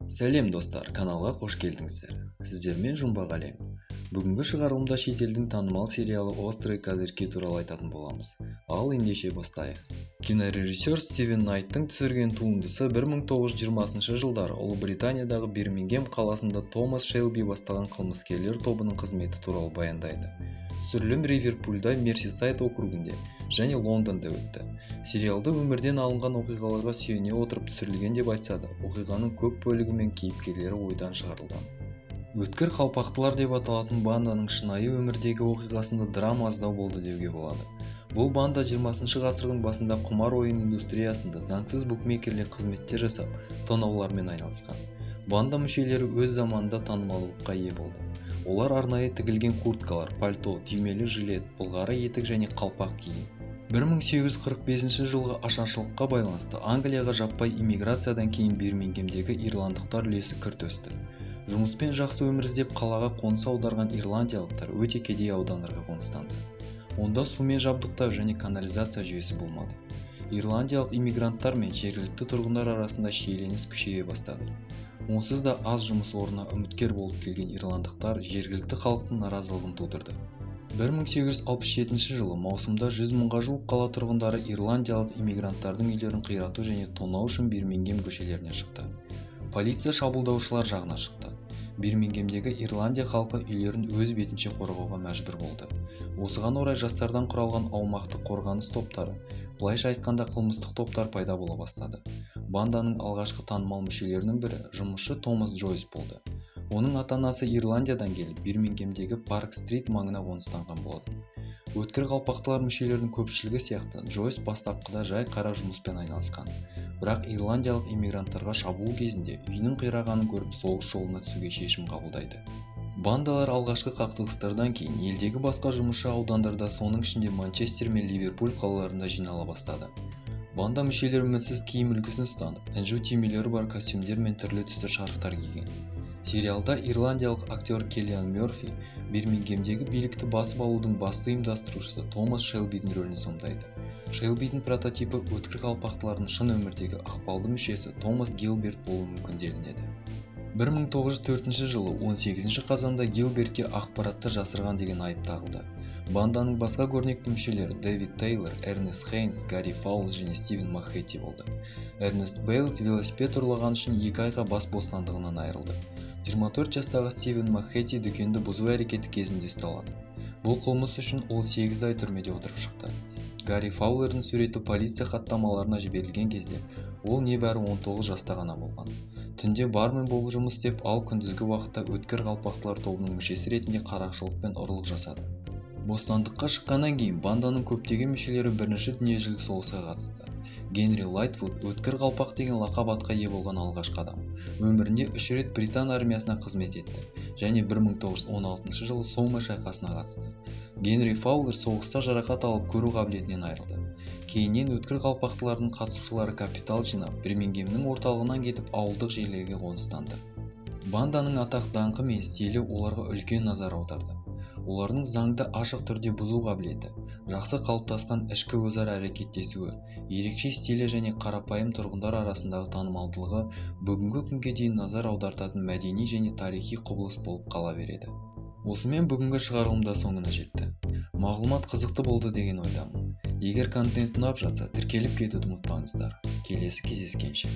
Сәлем достар, каналға қош келдіңіздер. Сіздермен жұмбақ әлем. Бүгінгі шығарылымда шетелдің танымал сериалы «Острые козырьки» туралы айтатын боламыз. Ал ендеше бастайық. Кинорежиссер Стивен Найттың түсірген туындысы 1920 жылдары Ұлыбританиядағы Бирмингем қаласында Томас Шелби бастаған қылмыскерлер тобының қызметі туралы баяндайды. Түсірілім Ливерпульда, Мерсисайд округінде және Лондонда өтті. Сериалды өмірден алынған оқиғаларға сүйене отырып түсірілген деп айтса да, оқиғаның көп бөлігі мен кейіпкерлері ойдан шығарылған. Өткір қалпақтылар деп аталатын банданың шынайы өмірдегі оқиғасында драма аздау болды деуге болады. Бұл банда 20 ғасырдың басында құмар ойын индустриясында заңсыз букмекерлік қызметтер жасап, тонаулармен айналысқан. Банда мүшелері өз заманында танымалдылыққа ие болды. Олар арнайы тігілген курткалар, пальто, түймелі жилет, былғары етік және қалпақ киген. 1845 жылғы ашаршылыққа байланысты Англияға жаппай иммиграциядан кейін Бирмингемдегі ирландықтар үлесі күрт өсті. Жұмыспен жақсы өмір іздеп қалаға қоныс аударған ирландиялықтар өте кедей аудандарға қоныстанды. Онда сумен жабдықтау және канализация жүйесі болмады. Ирландиялық иммигранттар мен жергілікті тұрғындар арасында шиеленіс күшейе бастады. Онсыз да аз жұмыс орнына үміткер болып келген ирландықтар жергілікті халықтың наразылығын тудырды. 1867 жылы маусымда 100 мыңға жуық қала тұрғындары ирландиялық иммигранттардың үйлерін қирату және тонау үшін Бирмингем көшелеріне шықты. Полиция шабуылдаушылар жағына шықты. Бирмингемдегі Ирландия халқы үйлерін өз бетінше қорғауға мәжбүр болды. Осыған орай жастардан құралған аумақтық қорғаныс топтары, былайша айтқанда қылмыстық топтар пайда бола бастады. Банданың алғашқы танымал мүшелерінің бірі жұмысшы Томас Джойс болды. Оның ата-анасы Ирландиядан келіп, Бирмингемдегі Парк-стрит маңына қоныстанған болатын. Өткір қалпақтылар мүшелерінің көпшілігі сияқты Джойс бастапқыда жай қара жұмыспен айналысқан. Бірақ ирландиялық иммигранттарға шабуыл кезінде үйінің қирағанын көріп соғыс жолына түсуге шешім қабылдайды. Бандалар алғашқы қақтығыстардан кейін елдегі басқа жұмысшы аудандарда, соның ішінде Манчестер мен Ливерпуль қалаларында жинала бастады. Банда мүшелері мінсіз киім үлгісін ұстанып, інжу түймелері бар костюмдер мен түрлі түсті шарфтар киген. Сериалда ирландиялық актер Киллиан Мерфи Бирмингемдегі билікті басып алудың басты ұйымдастырушысы Томас Шелбидің рөлін сомдайды. Шелбидің прототипі өткір қалпақтылардың шын өмірдегі ықпалды мүшесі Томас Гилберт болуы мүмкін делінеді. 1904 жылы 18 қазанда Гилбертке ақпаратты жасырған деген айып тағылды. Банданың басқа көрнекті мүшелері Дэвид Тейлор, Эрнест Хейнс, Гарри Фаул және Стивен Махетти болды. Эрнест Бейлс велосипед ұрлаған үшін 2 айға бас бостандығынан айырылды. 24 жастағы Стивен Махетти дүкенді бұзу әрекеті кезінде ұсталады. Бұл қылмыс үшін ол 8 ай түрмеде отырып шықты. Гарри Фаулердің суреті полиция хаттамаларына жіберілген кезде ол небәрі 19 жаста ғана болған. Түнде бармен болып жұмыс істеп, ал күндізгі уақытта өткір қалпақтылар тобының мүшесі ретінде қарақшылық пен ұрлық жасады. Бостандыққа шыққаннан кейін банданың көптеген мүшелері Бірінші дүниежүзілік соғысқа қатысты. Генри Лайтвуд өткір қалпақ деген лақап атқа ие болған алғашқы адам. Өмірінде 3 рет Британ армиясына қызмет етті және 1916 жылы Сома шайқасына қатысты. Генри Фаулер соғыста жарақат алып көру қабілетінен айырылды. Кейіннен өткір қалпақтылардың қатысушылары капитал жинап, Бирмингемнің орталығынан кетіп ауылдық жерлерге қоныстанды. Банданың атақ даңқы мен стилі оларға үлкен назар аударды. Олардың заңды ашық түрде бұзу қабілеті, жақсы қалыптасқан ішкі өзара әрекеттесуі, ерекше стилі және қарапайым тұрғындар арасындағы танымалдылығы бүгінгі күнге дейін назар аудартатын мәдени және тарихи құбылыс болып қала береді. Осымен бүгінгі шығарылымда соңына жетті. Мағлұмат қызықты болды деген ойдамын. Егер контент ұнап жатса, тіркеліп кетуді ұмытпаңыздар. Келесі кездескенше.